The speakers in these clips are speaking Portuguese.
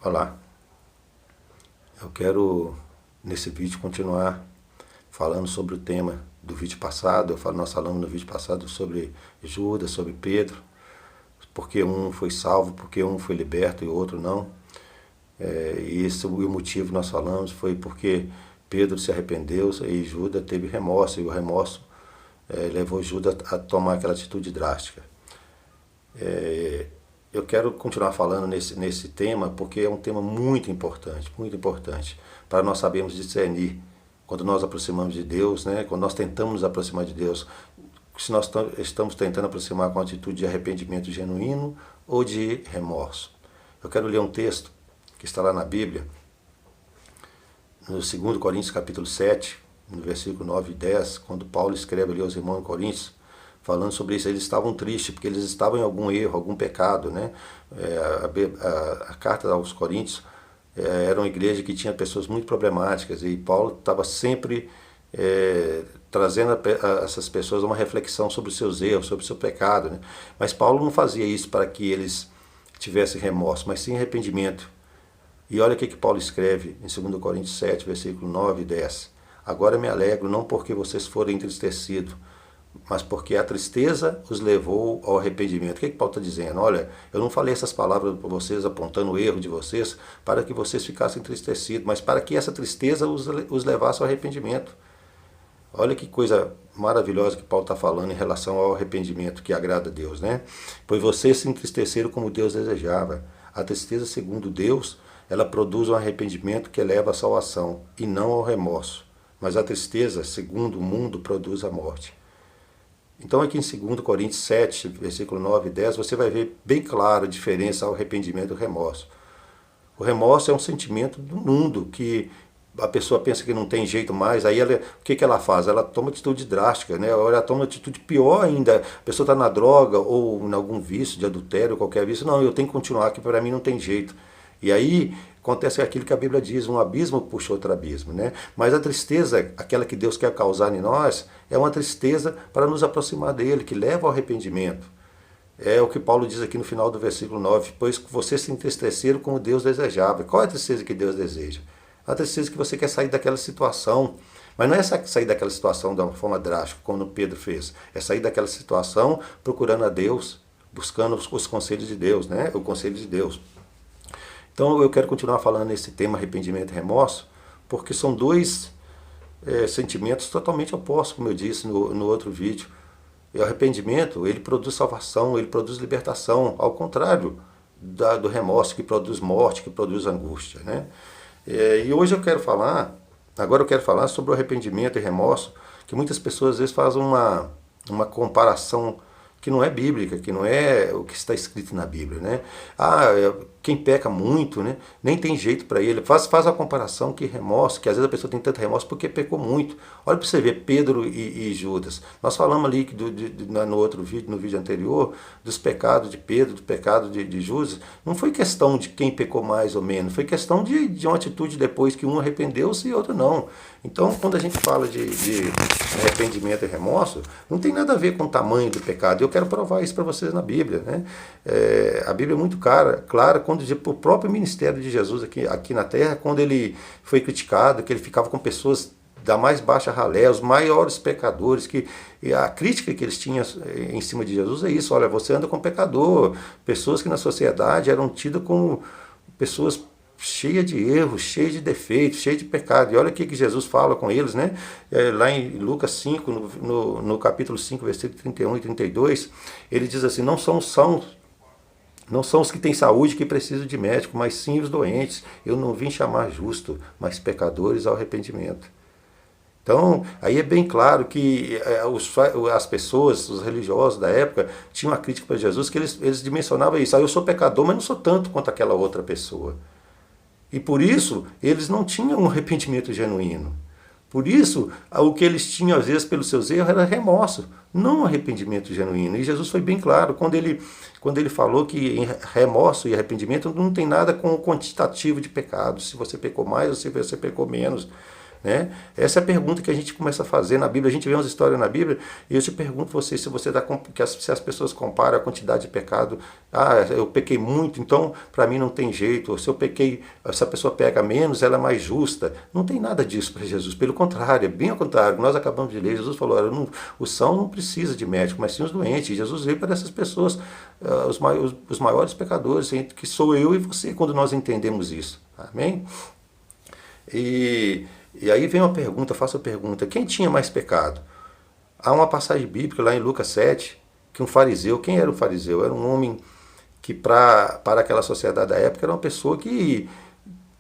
Olá, eu quero nesse vídeo continuar falando sobre o tema do vídeo passado. Nós falamos no vídeo passado sobre Judas, sobre Pedro, porque um foi salvo, porque um foi liberto e o outro não. E esse o motivo que nós falamos foi porque Pedro se arrependeu e Judas teve remorso, e o remorso levou Judas a tomar aquela atitude drástica. Eu quero continuar falando nesse tema porque é um tema muito importante para nós sabermos discernir quando nós aproximamos de Deus, né? Quando nós tentamos nos aproximar de Deus, se nós estamos tentando aproximar com atitude de arrependimento genuíno ou de remorso. Eu quero ler um texto que está lá na Bíblia, no 2 Coríntios capítulo 7, no versículo 9 e 10, quando Paulo escreve ali aos irmãos em Coríntios, falando sobre isso. Eles estavam tristes, porque eles estavam em algum erro, algum pecado, né? A carta aos Coríntios era uma igreja que tinha pessoas muito problemáticas, e Paulo estava sempre trazendo a essas pessoas uma reflexão sobre os seus erros, sobre o seu pecado, né? Mas Paulo não fazia isso para que eles tivessem remorso, mas sim arrependimento. E olha o que Paulo escreve em 2 Coríntios 7, versículo 9 e 10. Agora me alegro, não porque vocês foram entristecidos, mas porque a tristeza os levou ao arrependimento. O que Paulo está dizendo? Olha, eu não falei essas palavras para vocês, apontando o erro de vocês, para que vocês ficassem entristecidos, mas para que essa tristeza os levasse ao arrependimento. Olha que coisa maravilhosa que Paulo está falando em relação ao arrependimento que agrada a Deus, né? Pois vocês se entristeceram como Deus desejava. A tristeza, segundo Deus, ela produz um arrependimento que leva à salvação, e não ao remorso. Mas a tristeza, segundo o mundo, produz a morte. Então aqui em 2 Coríntios 7, versículo 9 e 10, você vai ver bem claro a diferença ao arrependimento e ao remorso. O remorso é um sentimento do mundo, que a pessoa pensa que não tem jeito mais, aí o que ela faz? Ela toma atitude drástica, né? Ela toma atitude pior ainda. A pessoa está na droga ou em algum vício de adultério, qualquer vício. Não, eu tenho que continuar, que para mim não tem jeito. E aí acontece aquilo que a Bíblia diz, um abismo puxa outro abismo, né? Mas a tristeza, aquela que Deus quer causar em nós, é uma tristeza para nos aproximar dele, que leva ao arrependimento. É o que Paulo diz aqui no final do versículo 9, pois vocês se entristeceram como Deus desejava. Qual é a tristeza que Deus deseja? A tristeza que você quer sair daquela situação. Mas não é sair daquela situação de uma forma drástica, como Pedro fez. É sair daquela situação procurando a Deus, buscando os conselhos de Deus, né? O conselho de Deus. Então eu quero continuar falando nesse tema arrependimento e remorso, porque são dois sentimentos totalmente opostos, como eu disse no outro vídeo. E o arrependimento, ele produz salvação, ele produz libertação, ao contrário do remorso, que produz morte, que produz angústia, né? E hoje agora eu quero falar sobre o arrependimento e remorso, que muitas pessoas às vezes fazem uma comparação que não é bíblica, que não é o que está escrito na Bíblia, né? Quem peca muito, né, nem tem jeito para ele. Faz a comparação que remorso, que às vezes a pessoa tem tanto remorso porque pecou muito. Olha para você ver Pedro e Judas. Nós falamos ali no outro vídeo, no vídeo anterior, dos pecados de Pedro, do pecado de Judas. Não foi questão de quem pecou mais ou menos, foi questão de uma atitude depois que um arrependeu-se e outro não. Então, quando a gente fala de arrependimento e remorso, não tem nada a ver com o tamanho do pecado. Eu quero provar isso para vocês na Bíblia, né? A Bíblia é muito clara quando o próprio ministério de Jesus aqui na Terra, quando ele foi criticado, que ele ficava com pessoas da mais baixa ralé, os maiores pecadores, e a crítica que eles tinham em cima de Jesus é isso: olha, você anda com pecador, pessoas que na sociedade eram tidas como pessoas cheias de erros, cheias de defeitos, cheias de pecado. E olha o que Jesus fala com eles, né? Lá em Lucas 5, no capítulo 5, versículo 31 e 32, ele diz assim: não são os que têm saúde que precisam de médico, mas sim os doentes. Eu não vim chamar justo, mas pecadores ao arrependimento. Então, aí é bem claro que as pessoas, os religiosos da época, tinham uma crítica para Jesus, que eles dimensionavam isso: eu sou pecador, mas não sou tanto quanto aquela outra pessoa. E por isso, eles não tinham um arrependimento genuíno. Por isso, o que eles tinham, às vezes, pelos seus erros, era remorso, não um arrependimento genuíno. E Jesus foi bem claro quando ele falou que remorso e arrependimento não tem nada com o quantitativo de pecados, se você pecou mais ou se você pecou menos. né? Essa é a pergunta que a gente começa a fazer na Bíblia. A gente vê umas histórias na Bíblia e eu te pergunto você, se você se as pessoas comparam a quantidade de pecado, eu pequei muito, então para mim não tem jeito. Ou se eu pequei, se a pessoa pega menos, ela é mais justa. Não tem nada disso para Jesus. Pelo contrário, é bem ao contrário. Nós acabamos de ler, Jesus falou, o são não precisa de médico, mas sim os doentes. E Jesus veio para essas pessoas, os maiores pecadores, que sou eu e você, quando nós entendemos isso. Amém? E aí vem uma pergunta, faço a pergunta, quem tinha mais pecado? Há uma passagem bíblica lá em Lucas 7, que um fariseu, quem era o fariseu? Era um homem que para aquela sociedade da época era uma pessoa que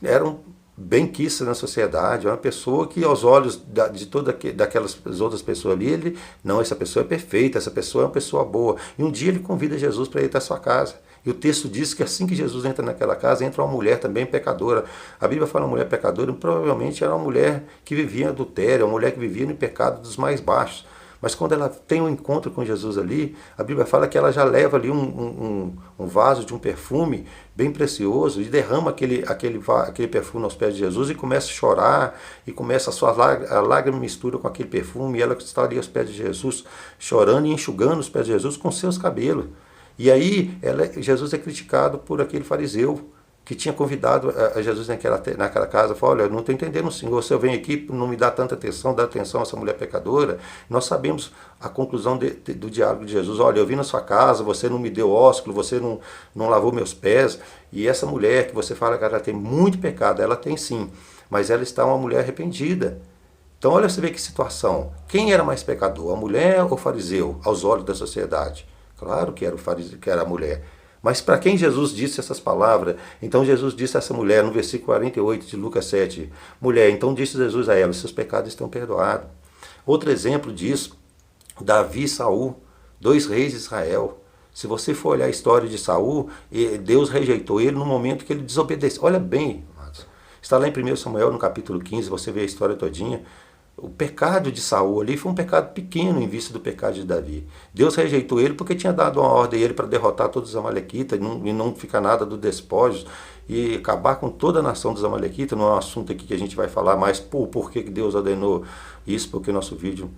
era benquista na sociedade, era uma pessoa que aos olhos de daquelas outras pessoas ali, essa pessoa é perfeita, essa pessoa é uma pessoa boa. E um dia ele convida Jesus para ir até a sua casa. E o texto diz que assim que Jesus entra naquela casa, entra uma mulher também pecadora. A Bíblia fala uma mulher pecadora, e provavelmente era uma mulher que vivia em adultério, uma mulher que vivia no pecado dos mais baixos. Mas quando ela tem um encontro com Jesus ali, a Bíblia fala que ela já leva ali um vaso de um perfume bem precioso e derrama aquele perfume aos pés de Jesus e começa a chorar, e começa a lágrima mistura com aquele perfume, e ela está ali aos pés de Jesus, chorando e enxugando os pés de Jesus com seus cabelos. E aí Jesus é criticado por aquele fariseu que tinha convidado a Jesus naquela casa. Falou, olha, eu não estou entendendo, Senhor, se eu venho aqui não me dá tanta atenção, dá atenção a essa mulher pecadora. Nós sabemos a conclusão do diálogo de Jesus. Olha, eu vim na sua casa, você não me deu ósculo, você não lavou meus pés. E essa mulher que você fala que ela tem muito pecado, ela tem sim, mas ela está uma mulher arrependida. Então olha, você vê que situação. Quem era mais pecador, a mulher ou o fariseu, aos olhos da sociedade? Claro que era o fariseu, que era a mulher. Mas para quem Jesus disse essas palavras? Então Jesus disse a essa mulher, no versículo 48 de Lucas 7, mulher, então disse Jesus a ela, seus pecados estão perdoados. Outro exemplo disso, Davi e Saul, 2 reis de Israel. Se você for olhar a história de Saul, Deus rejeitou ele no momento que ele desobedeceu. Olha bem, amados. Está lá em 1 Samuel, no capítulo 15, você vê a história todinha. O pecado de Saul ali foi um pecado pequeno em vista do pecado de Davi. Deus rejeitou ele porque tinha dado uma ordem a ele para derrotar todos os amalequitas e não ficar nada do despojos e acabar com toda a nação dos amalequitas. Não é um assunto aqui que a gente vai falar mais por que Deus ordenou isso, porque o nosso vídeo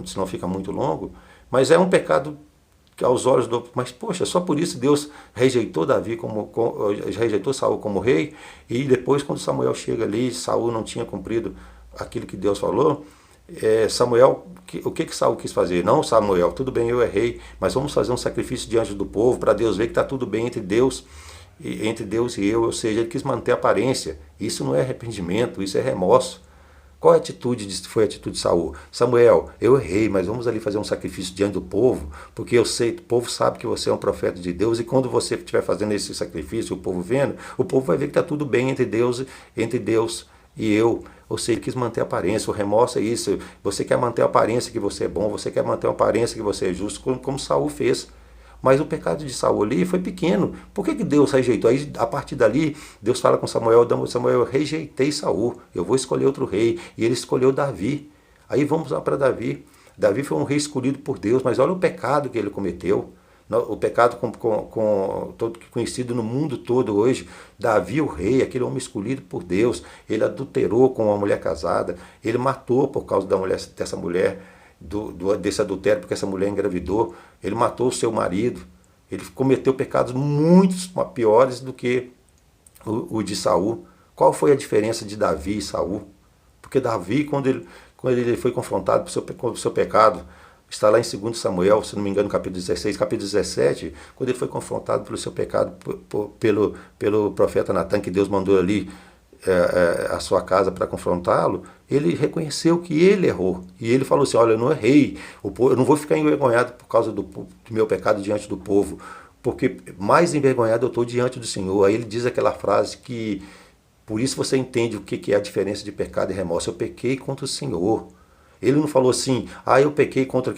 senão fica muito longo. Mas é um pecado que aos olhos do... Mas, poxa, só por isso Deus rejeitou rejeitou Saul como rei, e depois quando Samuel chega ali, Saul não tinha cumprido aquilo que Deus falou, Samuel, o que Saul quis fazer? Não, Samuel, tudo bem, eu errei, mas vamos fazer um sacrifício diante do povo, para Deus ver que está tudo bem entre Deus e eu, ou seja, ele quis manter a aparência. Isso não é arrependimento, isso é remorso. Qual foi a atitude de Saul? Samuel, eu errei, mas vamos ali fazer um sacrifício diante do povo, porque eu sei, o povo sabe que você é um profeta de Deus, e quando você estiver fazendo esse sacrifício, o povo vendo, o povo vai ver que está tudo bem entre Deus e eu. Ou seja, quis manter a aparência. O remorso é isso. Você quer manter a aparência que você é bom, você quer manter a aparência que você é justo, como Saul fez. Mas o pecado de Saul ali foi pequeno. Por que Deus rejeitou? Aí, a partir dali, Deus fala com Samuel, eu rejeitei Saul, eu vou escolher outro rei. E ele escolheu Davi. Aí vamos lá para Davi. Davi foi um rei escolhido por Deus, mas olha o pecado que ele cometeu. O pecado todo conhecido no mundo todo hoje. Davi, o rei, aquele homem escolhido por Deus, ele adulterou com uma mulher casada, ele matou por causa dessa mulher, desse adultério, porque essa mulher engravidou, ele matou o seu marido, ele cometeu pecados muito piores do que o de Saul. Qual foi a diferença de Davi e Saul? Porque Davi, quando ele foi confrontado com o seu pecado, está lá em 2 Samuel, se não me engano, capítulo 16, capítulo 17, quando ele foi confrontado pelo seu pecado, pelo profeta Natan, que Deus mandou ali a sua casa para confrontá-lo, ele reconheceu que ele errou. E ele falou assim, olha, eu não errei, eu não vou ficar envergonhado por causa do meu pecado diante do povo, porque mais envergonhado eu estou diante do Senhor. Aí ele diz aquela frase que, por isso você entende o que é a diferença de pecado e remorso. Eu pequei contra o Senhor. Ele não falou assim, eu pequei contra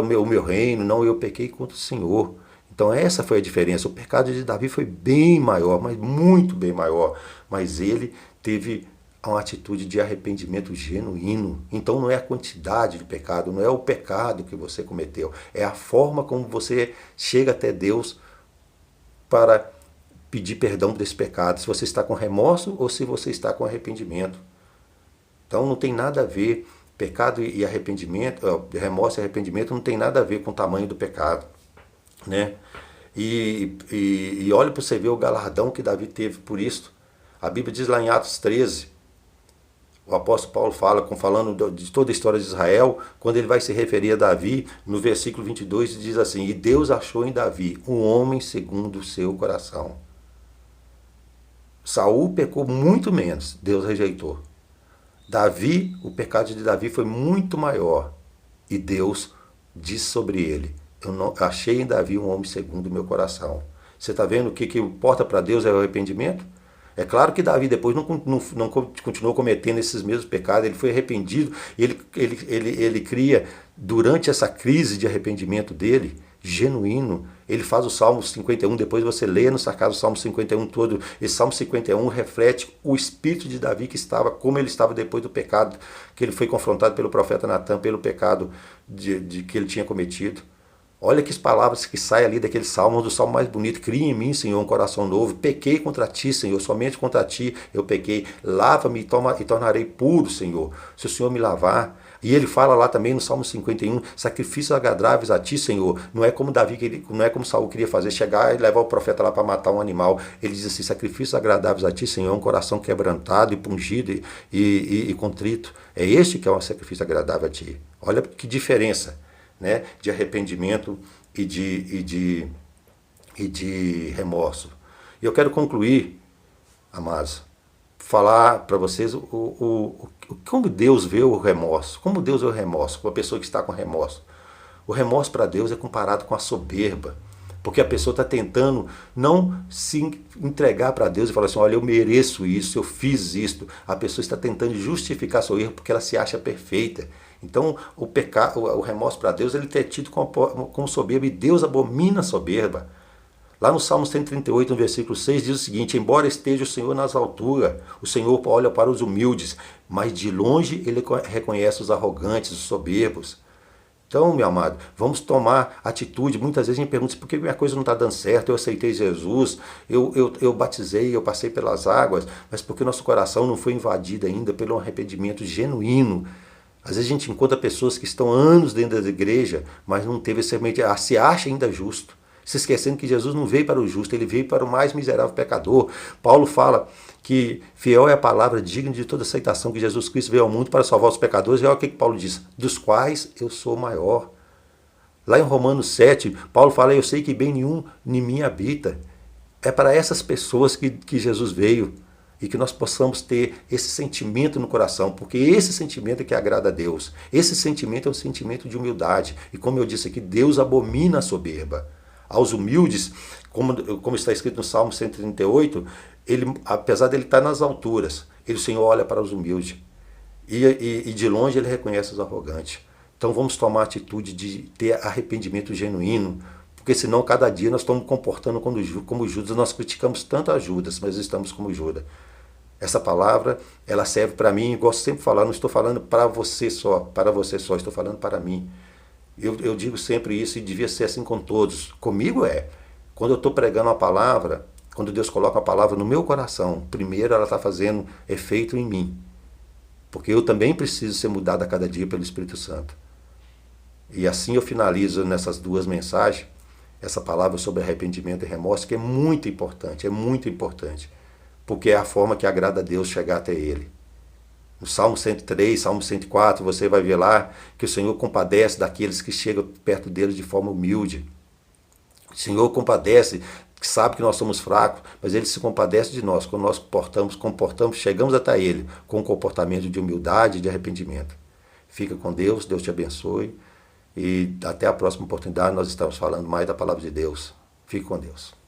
o meu reino. Não, eu pequei contra o Senhor. Então essa foi a diferença. O pecado de Davi foi bem maior, mas muito bem maior. Mas ele teve uma atitude de arrependimento genuíno. Então não é a quantidade de pecado, não é o pecado que você cometeu. É a forma como você chega até Deus para pedir perdão desse pecado. Se você está com remorso ou se você está com arrependimento. Então não tem nada a ver, pecado e arrependimento, remorso e arrependimento não tem nada a ver com o tamanho do pecado, né? E olha para você ver o galardão que Davi teve por isso. A Bíblia diz lá em Atos 13, o apóstolo Paulo falando de toda a história de Israel, quando ele vai se referir a Davi, no versículo 22 diz assim: e Deus achou em Davi um homem segundo o seu coração. Saul pecou muito menos, Deus rejeitou. Davi, o pecado de Davi foi muito maior, e Deus disse sobre ele: eu não, achei em Davi um homem segundo o meu coração. Você está vendo o que importa para Deus é o arrependimento? É claro que Davi depois não continuou cometendo esses mesmos pecados, ele foi arrependido, ele cria, durante essa crise de arrependimento dele, genuíno, ele faz o Salmo 51, depois você lê no sarcasmo o Salmo 51 todo, esse Salmo 51 reflete o espírito de Davi que estava, como ele estava depois do pecado, que ele foi confrontado pelo profeta Natan, pelo pecado de que ele tinha cometido. Olha que palavras que saem ali daquele salmo, do salmo mais bonito. Cria em mim, Senhor, um coração novo. Pequei contra ti, Senhor, somente contra ti eu pequei. Lava-me e tornarei puro, Senhor, se o Senhor me lavar. E ele fala lá também no Salmo 51, sacrifícios agradáveis a ti, Senhor. Não é como Davi, não é como Saul queria fazer, chegar e levar o profeta lá para matar um animal. Ele diz assim, sacrifícios agradáveis a ti, Senhor, um coração quebrantado e pungido e contrito. É este que é um sacrifício agradável a ti. Olha que diferença, né, de arrependimento e de remorso. E eu quero concluir, amados, falar para vocês como Deus vê o remorso. Como Deus vê o remorso, com a pessoa que está com remorso. O remorso para Deus é comparado com a soberba, porque a pessoa está tentando não se entregar para Deus e falar assim, olha, eu mereço isso, eu fiz isto. A pessoa está tentando justificar seu erro porque ela se acha perfeita. Então, o remorso para Deus, ele é tido como soberba, e Deus abomina a soberba. Lá no Salmo 138, no versículo 6, diz o seguinte, embora esteja o Senhor nas alturas, o Senhor olha para os humildes, mas de longe ele reconhece os arrogantes, os soberbos. Então, meu amado, vamos tomar atitude. Muitas vezes a gente pergunta, por que minha coisa não está dando certo? Eu aceitei Jesus, eu batizei, eu passei pelas águas, mas porque nosso coração não foi invadido ainda pelo arrependimento genuíno. Às vezes a gente encontra pessoas que estão anos dentro da igreja, mas não teve esse arrependimento, se acha ainda justo, se esquecendo que Jesus não veio para o justo, ele veio para o mais miserável pecador. Paulo fala que fiel é a palavra digna de toda aceitação, que Jesus Cristo veio ao mundo para salvar os pecadores, e olha o que Paulo diz, dos quais eu sou maior. Lá em Romanos 7, Paulo fala, eu sei que bem nenhum em mim habita. É para essas pessoas que Jesus veio, e que nós possamos ter esse sentimento no coração, porque esse sentimento é que agrada a Deus. Esse sentimento é um sentimento de humildade. E como eu disse aqui, Deus abomina a soberba. Aos humildes, como está escrito no Salmo 138, ele, apesar dele estar nas alturas, o Senhor olha para os humildes. E de longe ele reconhece os arrogantes. Então vamos tomar a atitude de ter arrependimento genuíno, porque senão cada dia nós estamos comportando como Judas. Nós criticamos tanto a Judas, mas estamos como Judas. Essa palavra, ela serve para mim, gosto sempre de falar, não estou falando para você só, estou falando para mim. Eu digo sempre isso e devia ser assim com todos. Comigo é, quando eu estou pregando a palavra, quando Deus coloca a palavra no meu coração, primeiro ela está fazendo efeito em mim. Porque eu também preciso ser mudado a cada dia pelo Espírito Santo. E assim eu finalizo nessas duas mensagens, essa palavra sobre arrependimento e remorso, que é muito importante, porque é a forma que agrada a Deus chegar até Ele. No Salmo 103, Salmo 104, você vai ver lá que o Senhor compadece daqueles que chegam perto dele de forma humilde. O Senhor compadece, que sabe que nós somos fracos, mas Ele se compadece de nós quando nós comportamos, chegamos até Ele com um comportamento de humildade e de arrependimento. Fica com Deus, Deus te abençoe, e até a próxima oportunidade nós estamos falando mais da palavra de Deus. Fique com Deus.